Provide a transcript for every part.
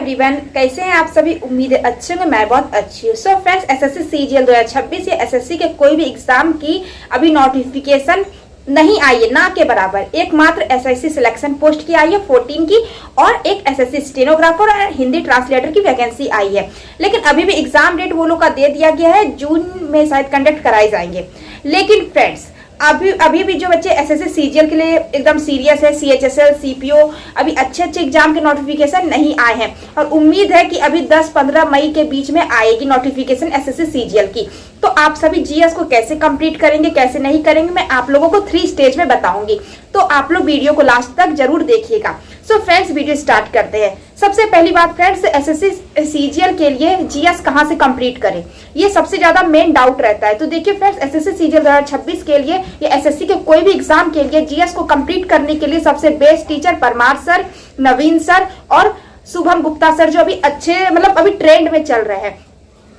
Everyone, कैसे हैं आप सभी। उम्मीद है अच्छे होंगे। मैं बहुत अच्छी हूँ। सो फ्रेंड्स, एसएससी सीजीएल 2026 या एसएससी के कोई भी एग्जाम की अभी नोटिफिकेशन नहीं आई है, ना के बराबर। एकमात्र एसएससी सिलेक्शन पोस्ट की आई है 14 की, और एक एसएससी स्टेनोग्राफर और हिंदी ट्रांसलेटर की वैकेंसी आई है। लेकिन अभी भी एग्जाम डेट वो लोग का दे दिया गया है, जून में शायद कंडक्ट कराए जाएंगे। लेकिन फ्रेंड्स, अभी भी जो बच्चे एसएससी सीजीएल के लिए एकदम सीरियस है, सीएचएसएल, सीपीओ, अभी अच्छे एग्जाम के नोटिफिकेशन नहीं आए हैं, और उम्मीद है कि अभी 10-15 मई के बीच में आएगी नोटिफिकेशन एसएससी सीजीएल की। तो आप सभी जीएस को कैसे कंप्लीट करेंगे, कैसे नहीं करेंगे, मैं आप लोगों को 3 स्टेज में बताऊंगी। तो आप लोग वीडियो को लास्ट तक जरूर देखिएगा। सो फ्रेंड्स, वीडियो स्टार्ट करते हैं। सबसे पहली बात फ्रेंड्स, एसएससी सीजीएल के लिए जीएस कहां से कंप्लीट करें, ये सबसे ज्यादा मेन डाउट रहता है। तो देखिए फ्रेंड्स, एसएससी सीजीएल 2026 के लिए या एसएससी के कोई भी एग्जाम के लिए जीएस को कंप्लीट करने के लिए सबसे बेस्ट टीचर परमार सर, नवीन सर और शुभम गुप्ता सर, जो अभी अच्छे मतलब अभी ट्रेंड में चल रहे हैं।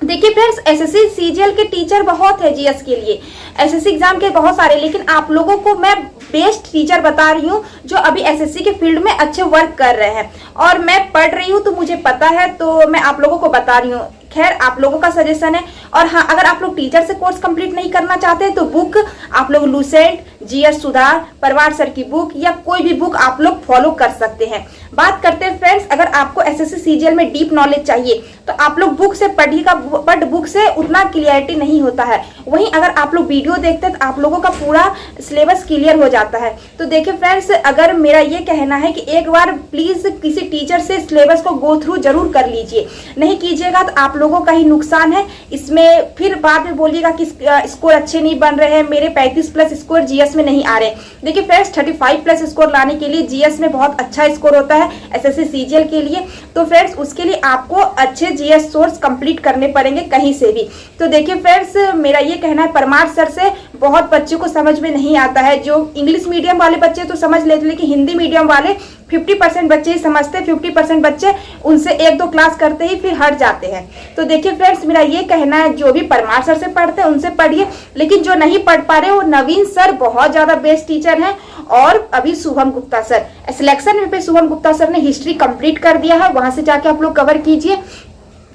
देखिए फ्रेंड्स, एसएससी सीजीएल के टीचर बहुत है जीएस के लिए, एसएससी एग्जाम के बहुत सारे, लेकिन आप लोगों को मैं बेस्ट टीचर बता रही हूँ जो अभी एसएससी के फील्ड में अच्छे वर्क कर रहे हैं। और मैं पढ़ रही हूँ तो मुझे पता है, तो मैं आप लोगों को बता रही हूँ। खैर, आप लोगों का सजेशन है। और हाँ, अगर आप लोग टीचर से कोर्स कंप्लीट नहीं करना चाहते तो बुक आप लोग लूसेंट, जीएस सुधार, परवार सर की बुक या कोई भी बुक आप लोग फॉलो कर सकते हैं। बात करते हैं फ्रेंड्स, अगर आपको एसएससी सीजीएल में डीप नॉलेज चाहिए तो आप लोग बुक से पढ़िएगा, बट बुक से उतना क्लियरिटी नहीं होता है। वहीं अगर आप लोग वीडियो देखते हैं तो आप लोगों का पूरा सिलेबस क्लियर हो जाता है। तो देखिए फ्रेंड्स, अगर मेरा ये कहना है कि एक बार प्लीज किसी टीचर से सिलेबस को गो थ्रू जरूर कर लीजिए। नहीं कीजिएगा तो आप लोगों का ही नुकसान है। इसमें फिर बाद में बोलिएगा कि स्कोर अच्छे नहीं बन रहे हैं, मेरे 35+ स्कोर जीएस में नहीं आ रहे। देखिए फ्रेंड्स, 35+ स्कोर लाने के लिए जीएस में बहुत अच्छा स्कोर होता है एसएससी सीजीएल के लिए। तो फ्रेंड्स, उसके लिए आपको अच्छे जीएस सोर्स कंप्लीट करने पड़ेंगे कहीं से भी। तो देखिए फ्रेंड्स, मेरा ये कहना है, परमार सर से बहुत बच्चों को समझ में नहीं आता है। जो इंग्लिश मीडियम वाले बच्चे तो समझ लेते, लेकिन हिंदी मीडियम वाले 50% बच्चे ही समझते, 50% बच्चे उनसे 1-2 क्लास करते ही फिर हट जाते हैं। तो देखिए फ्रेंड्स, मेरा ये कहना है, जो भी परमार सर से पढ़ते हैं उनसे पढ़िए, लेकिन जो नहीं पढ़ पा रहे वो नवीन सर बहुत ज्यादा बेस्ट टीचर हैं। और अभी शुभम गुप्ता सर, सिलेक्शन में पे शुभम गुप्ता सर ने हिस्ट्री कंप्लीट कर दिया है, वहां से जाके आप लोग कवर कीजिए।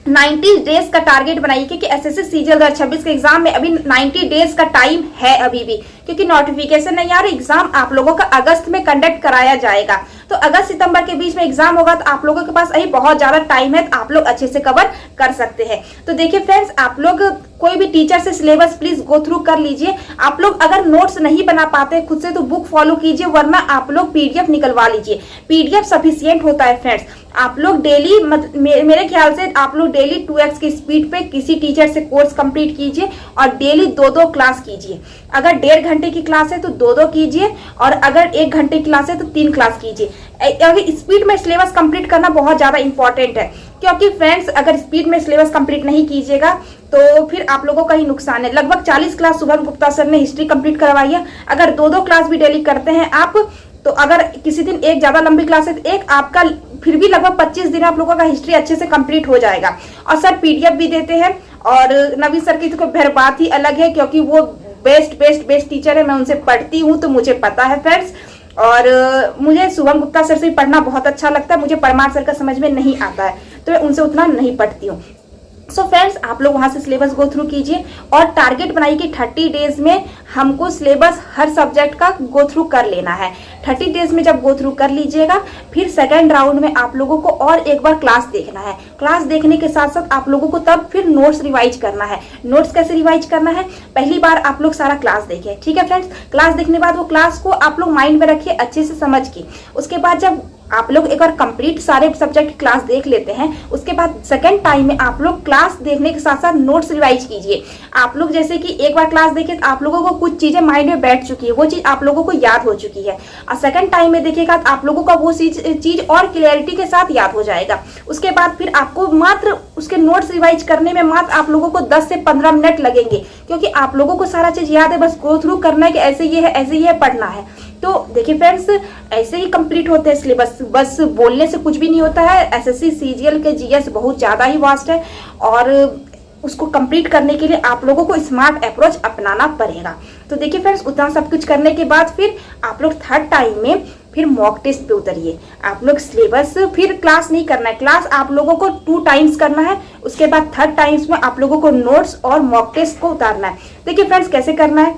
90 डेज का टारगेट बनाइए, क्योंकि एसएससी सीजीएल 2026 के एग्जाम में अभी 90 डेज का टाइम है अभी भी, क्योंकि नोटिफिकेशन नहीं आ रही। एग्जाम आप लोगों का अगस्त में कंडक्ट कराया जाएगा, तो अगस्त सितंबर के बीच में एग्जाम होगा, तो आप लोगों के पास अभी बहुत ज्यादा टाइम है, तो आप लोग अच्छे से कवर कर सकते हैं। तो देखिए फ्रेंड्स, आप लोग कोई भी टीचर से सिलेबस प्लीज गो थ्रू कर लीजिए। आप लोग अगर नोट्स नहीं बना पाते खुद से तो बुक फॉलो कीजिए, वरना आप लोग पीडीएफ निकलवा लीजिए। पीडीएफ सफिशिएंट होता है फ्रेंड्स। आप लोग डेली मेरे ख्याल से आप लोग डेली 2x की स्पीड पे किसी टीचर से कोर्स कंप्लीट कीजिए, और डेली 2-2 क्लास कीजिए। अगर 1.5 घंटे की क्लास है तो 2-2 कीजिए, और अगर 1 घंटे की क्लास है तो 3 क्लास कीजिए। अगर स्पीड में सिलेबस कंप्लीट करना बहुत ज्यादा इंपॉर्टेंट है, क्योंकि फ्रेंड्स अगर स्पीड में सिलेबस कंप्लीट नहीं कीजिएगा तो फिर आप लोगों का ही नुकसान है। लगभग 40 क्लास शुभम गुप्ता सर ने हिस्ट्री कंप्लीट करवाई है। अगर 2-2 क्लास भी डेली करते हैं आप, तो अगर किसी दिन एक ज्यादा लंबी क्लास है तो एक आपका फिर भी लगभग 25 दिन आप लोगों का हिस्ट्री अच्छे से कंप्लीट हो जाएगा। और सर पीडीएफ भी देते हैं, और नवीन सर की तो फिर बात ही अलग है, क्योंकि वो बेस्ट टीचर है। मैं उनसे पढ़ती हूँ तो मुझे पता है फ्रेंड्स। और मुझे शुभम गुप्ता सर से पढ़ना बहुत अच्छा लगता है। मुझे परमार सर का समझ में नहीं आता है, तो मैं उनसे उतना नहीं पढ़ती हूँ। सो फ्रेंड्स, आप लोग वहां से सिलेबस गो थ्रू कीजिए, और टारगेट बनाइए कि 30 डेज में हमको सिलेबस हर सब्जेक्ट का गो थ्रू कर लेना है। 30 डेज में जब गो थ्रू कर लीजिएगा, फिर सेकेंड राउंड में आप लोगों को और एक बार क्लास देखना है। क्लास देखने के साथ साथ आप लोगों को तब फिर नोट्स रिवाइज करना है। नोट्स कैसे रिवाइज करना है, पहली बार आप लोग सारा क्लास देखें, ठीक है फ्रेंड्स। क्लास देखने के बाद वो क्लास को आप लोग माइंड में रखिए अच्छे से समझ के। उसके बाद जब आप लोग एक बार कंप्लीट सारे सब्जेक्ट क्लास देख लेते हैं, उसके बाद सेकंड टाइम में आप लोग क्लास देखने के साथ साथ नोट्स रिवाइज कीजिए। आप लोग जैसे कि एक बार क्लास देखे तो आप लोगों को कुछ चीजें माइंड में बैठ चुकी है, वो चीज आप लोगों को याद हो चुकी है, और सेकंड टाइम में देखिएगा तो आप लोगों का वो चीज और क्लियरिटी के साथ याद हो जाएगा। उसके बाद फिर आपको मात्र उसके नोट्स रिवाइज करने में मात्र आप लोगों को 10 से 15 मिनट लगेंगे, क्योंकि आप लोगों को सारा चीज याद है, बस गो थ्रू करना है कि ऐसे ये है, ऐसे ये पढ़ना है। तो देखिए फ्रेंड्स, ऐसे ही कंप्लीट होते हैं सिलेबस, बस बोलने से कुछ भी नहीं होता है। एसएससी सीजीएल के जीएस बहुत ज्यादा ही वास्ट है, और उसको कंप्लीट करने के लिए आप लोगों को स्मार्ट अप्रोच अपनाना पड़ेगा। तो देखिए फ्रेंड्स, उतना सब कुछ करने के बाद फिर आप लोग थर्ड टाइम में फिर मॉक टेस्ट पे उतरिए। आप लोग सिलेबस फिर क्लास नहीं करना है, क्लास आप लोगों को 2 टाइम्स करना है, उसके बाद 3rd टाइम्स में आप लोगों को नोट्स और मॉक टेस्ट को उतारना है। देखिए फ्रेंड्स कैसे करना है,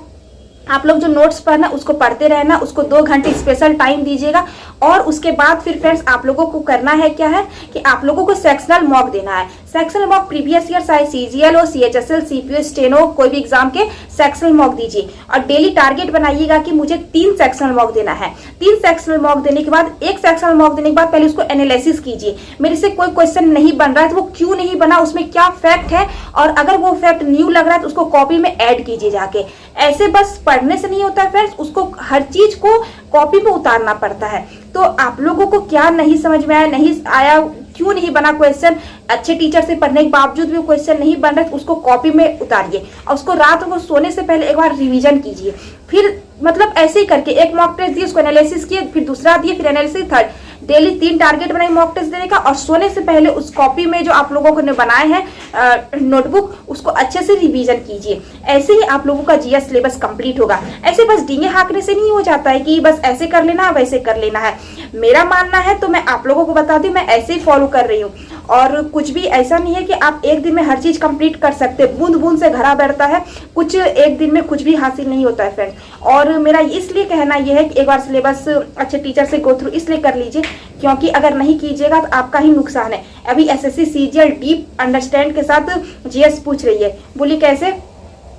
आप लोग जो नोट्स पढ़ना उसको पढ़ते रहना, उसको 2 घंटे स्पेशल टाइम दीजिएगा और उसके बाद फिर फ्रेंड्स आप लोगों को करना है क्या है कि आप लोगों को सेक्शनल मॉक देना है। सेक्शनल मॉक प्रीवियस ईयर चाहे सीजीएल हो, सीएचएसएल, सीपीओ, स्टेनो, कोई भी एग्जाम के सेक्शनल मॉक दीजिए और डेली टारगेट बनाइएगा कि मुझे 3 सेक्शनल मॉक देना है। 3 सेक्शनल मॉक देने के बाद, एक सेक्शनल मॉक देने के बाद पहले उसको एनालिसिस कीजिए, मेरे से कोई क्वेश्चन नहीं बन रहा है तो वो क्यों नहीं बना, उसमें क्या फैक्ट है, और अगर वो फैक्ट न्यू लग रहा है तो उसको कॉपी में ऐड कीजिए जाके। ऐसे बस पढ़ने से नहीं होता है फ्रेंड्स, उसको हर चीज को कॉपी में उतारना पड़ता है। तो आप लोगों को क्या नहीं समझ में आया, नहीं आया, क्यों नहीं बना क्वेश्चन, अच्छे टीचर से पढ़ने के बावजूद भी क्वेश्चन नहीं बन रहा है तो उसको कॉपी में उतारिए और उसको रात को सोने से पहले एक बार रिवीजन कीजिए। फिर मतलब ऐसे ही करके एक मॉक टेस्ट दिए, उसको एनालिसिस किए, फिर दूसरा दिए, फिर एनालिसिस, 3rd डेली 3 टारगेट बनाए मॉक टेस्ट देने का और सोने से पहले उस कॉपी में जो आप लोगों ने बनाए हैं नोटबुक, उसको अच्छे से रिवीजन कीजिए। ऐसे ही आप लोगों का जीएस सिलेबस कंप्लीट होगा। ऐसे बस डींगे हाँकने से नहीं हो जाता है कि बस ऐसे कर लेना है वैसे कर लेना है। मेरा मानना है तो मैं आप लोगों को बता दूं, मैं ऐसे ही फॉलो कर रही हूँ और कुछ भी ऐसा नहीं है कि आप एक दिन में हर चीज कंप्लीट कर सकते। बूंद बूंद से घड़ा बैठता है, कुछ एक दिन में कुछ भी हासिल नहीं होता है फ्रेंड्स। और मेरा इसलिए कहना यह है कि एक बार सिलेबस अच्छे टीचर से गो थ्रू इसलिए कर लीजिए क्योंकि अगर नहीं कीजिएगा तो आपका ही नुकसान है। अभी एसएससी सीजीएल डीप अंडरस्टैंड के साथ जीएस पूछ रही है, बोलिए कैसे,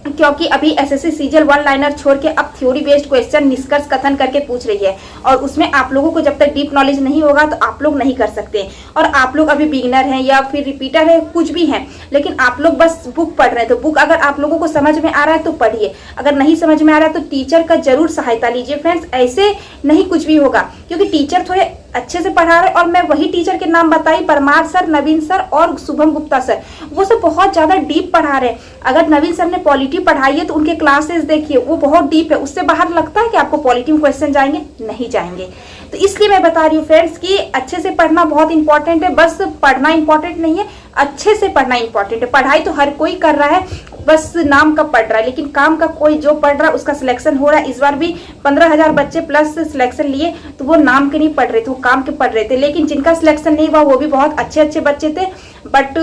क्योंकि अभी एसएससी सीजीएल 1 लाइनर छोड़ के अब थ्योरी बेस्ड क्वेश्चन निष्कर्ष कथन करके पूछ रही है और उसमें आप लोगों को जब तक डीप नॉलेज नहीं होगा तो आप लोग नहीं कर सकते। और आप लोग अभी बिगिनर हैं या फिर रिपीटर है, कुछ भी हैं, लेकिन आप लोग बस बुक पढ़ रहे हैं तो बुक अगर आप लोगों को समझ में आ रहा है तो पढ़िए, अगर नहीं समझ में आ रहा है तो टीचर का जरूर सहायता लीजिए फ्रेंड्स। ऐसे नहीं कुछ भी होगा क्योंकि टीचर थोड़े अच्छे से पढ़ा रहे और मैं वही टीचर के नाम बताई, परमार सर, नवीन सर और शुभम गुप्ता सर, वो सब बहुत ज्यादा डीप पढ़ा रहे हैं। अगर नवीन सर ने पॉलिटी पढ़ाई है तो उनके क्लासेस देखिए, वो बहुत डीप है। उससे बाहर लगता है कि आपको पॉलिटी में क्वेश्चन जाएंगे, नहीं जाएंगे। तो इसलिए मैं बता रही हूँ फ्रेंड्स कि अच्छे से पढ़ना बहुत इंपॉर्टेंट है। बस पढ़ना इंपॉर्टेंट नहीं है, अच्छे से पढ़ना इंपॉर्टेंट है। पढ़ाई तो हर कोई कर रहा है, बस नाम का पढ़ रहा है, लेकिन काम का कोई जो पढ़ रहा है उसका सिलेक्शन हो रहा है। इस बार भी 15,000 बच्चे प्लस सिलेक्शन लिए तो वो नाम के नहीं पढ़ रहे थे, वो काम के पढ़ रहे थे। लेकिन जिनका सिलेक्शन नहीं हुआ वो भी बहुत अच्छे अच्छे बच्चे थे, बट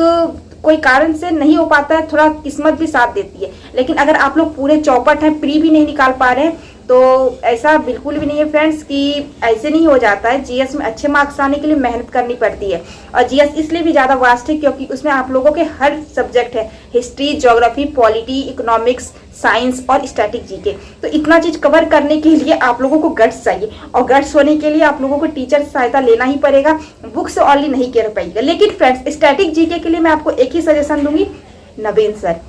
कोई कारण से नहीं हो पाता है, थोड़ा किस्मत भी साथ देती है। लेकिन अगर आप लोग पूरे चौपट हैं, प्री भी नहीं निकाल पा रहे हैं, तो ऐसा बिल्कुल भी नहीं है फ्रेंड्स कि ऐसे नहीं हो जाता है। जीएस में अच्छे मार्क्स आने के लिए मेहनत करनी पड़ती है और जीएस इसलिए भी ज़्यादा वास्ट है क्योंकि उसमें आप लोगों के हर सब्जेक्ट है, history, geography, polity, economics, science और स्टैटिक जीके। तो इतना चीज कवर करने के लिए आप लोगों को गट्स चाहिए और गट्स होने के लिए आप लोगों को टीचर से सहायता लेना ही पड़ेगा, बुक से ऑनली नहीं कर पाएगा। लेकिन फ्रेंड्स स्टैटिक जीके के लिए मैं आपको एक ही सजेशन दूंगी, नवीन सर,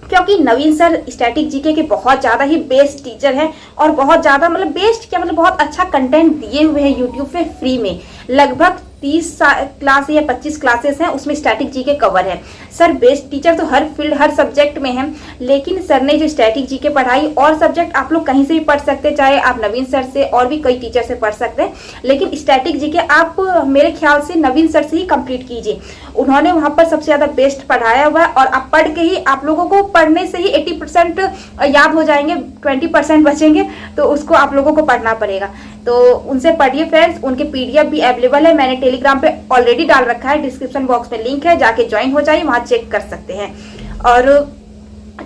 क्योंकि नवीन सर स्टैटिक जीके के बहुत ज़्यादा ही बेस्ट टीचर हैं और बहुत ज़्यादा मतलब बेस्ट क्या मतलब बहुत अच्छा कंटेंट दिए हुए हैं यूट्यूब पे फ्री में। लगभग 30 क्लास या 25 क्लासेस हैं, उसमें स्टैटिक जीके कवर है। सर बेस्ट टीचर तो हर फील्ड हर सब्जेक्ट में है, लेकिन सर ने जो स्टैटिक जीके पढ़ाई, और सब्जेक्ट आप लोग कहीं से भी पढ़ सकते हैं, चाहे आप नवीन सर से और भी कई टीचर से पढ़ सकते हैं, लेकिन स्टैटिक जीके आप मेरे ख्याल से नवीन सर से ही कंप्लीट कीजिए। उन्होंने वहाँ पर सबसे ज़्यादा बेस्ट पढ़ाया हुआ है और आप पढ़ के ही आप लोगों को पढ़ने से ही 80% याद हो जाएंगे, 20% बचेंगे, तो उसको आप लोगों को पढ़ना पड़ेगा। तो उनसे पढ़िए फ्रेंड्स, उनके पीडीएफ भी अवेलेबल है, मैंने टेलीग्राम पे ऑलरेडी डाल रखा है, डिस्क्रिप्शन बॉक्स में लिंक है, जाके ज्वाइन हो जाइए, वहाँ चेक कर सकते हैं। और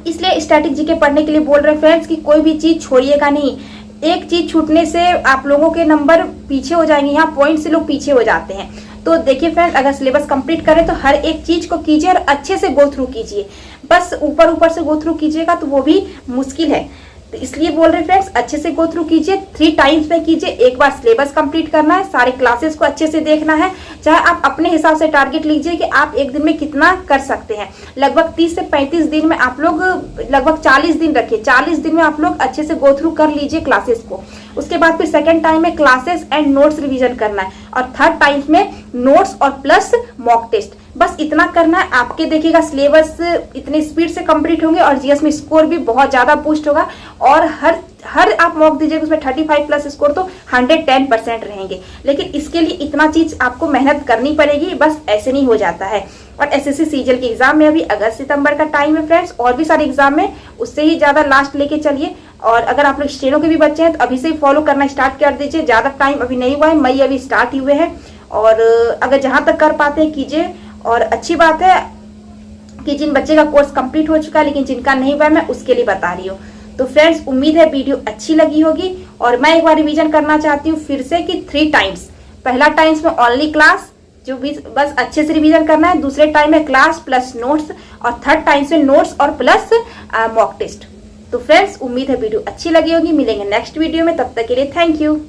इसलिए स्टैटिक जीके पढ़ने के लिए बोल रहे हैं फ्रेंड्स कि कोई भी चीज़ छोड़िएगा नहीं। एक चीज़ छूटने से आप लोगों के नंबर पीछे हो जाएंगे, यहाँ पॉइंट से लोग पीछे हो जाते हैं। तो देखिए फ्रेंड्स, अगर सिलेबस कंप्लीट करें तो हर एक चीज़ को कीजिए और अच्छे से गो थ्रू कीजिए। बस ऊपर ऊपर से गो थ्रू कीजिएगा तो वो भी मुश्किल है, तो इसलिए बोल रहे फ्रेंड्स अच्छे से गो थ्रू कीजिए, 3 टाइम्स में कीजिए। एक बार सिलेबस कंप्लीट करना है, सारे क्लासेस को अच्छे से देखना है, चाहे आप अपने हिसाब से टारगेट लीजिए कि आप एक दिन में कितना कर सकते हैं। लगभग 30 से 35 दिन में आप लोग, लगभग 40 दिन रखिए, 40 दिन में आप लोग अच्छे से गो थ्रू कर लीजिए क्लासेस को। उसके बाद फिर सेकेंड टाइम में क्लासेस एंड नोट्स रिवीजन करना है और थर्ड टाइम में नोट्स और प्लस मॉक टेस्ट। बस इतना करना है, आपके देखिएगा सिलेबस इतनी स्पीड से कंप्लीट होंगे और जीएस में स्कोर भी बहुत ज्यादा बूस्ट होगा और हर आप मॉक दीजिएगा उसमें 35 प्लस स्कोर तो 110% रहेंगे। लेकिन इसके लिए इतना चीज आपको मेहनत करनी पड़ेगी, बस ऐसे नहीं हो जाता है। और एसएससी सीजीएल के एग्जाम में अभी अगस्त सितंबर का टाइम है फ्रेंड्स, और भी सारे एग्जाम में उससे ही ज्यादा लास्ट लेके चलिए और अगर आप लोग स्टेनो के भी बच्चे हैं तो अभी से ही फॉलो करना स्टार्ट कर दीजिए। ज़्यादा टाइम अभी नहीं हुआ है, मई अभी स्टार्ट ही हुए हैं। और अगर जहाँ तक कर पाते हैं कीजिए। और अच्छी बात है कि जिन बच्चे का कोर्स कंप्लीट हो चुका है लेकिन जिनका नहीं हुआ है, मैं उसके लिए बता रही हूँ। तो फ्रेंड्स, उम्मीद है वीडियो अच्छी लगी होगी। और मैं एक बार रिवीजन करना चाहती हूँ फिर से कि 3 टाइम्स। पहला टाइम्स में ओनली क्लास, जो भी बस अच्छे से रिवीजन करना है। दूसरे टाइम में क्लास प्लस नोट्स, और थर्ड टाइम से नोट्स और प्लस मॉक टेस्ट। तो फ्रेंड्स, उम्मीद है वीडियो अच्छी लगी होगी। मिलेंगे नेक्स्ट वीडियो में, तब तक के लिए थैंक यू।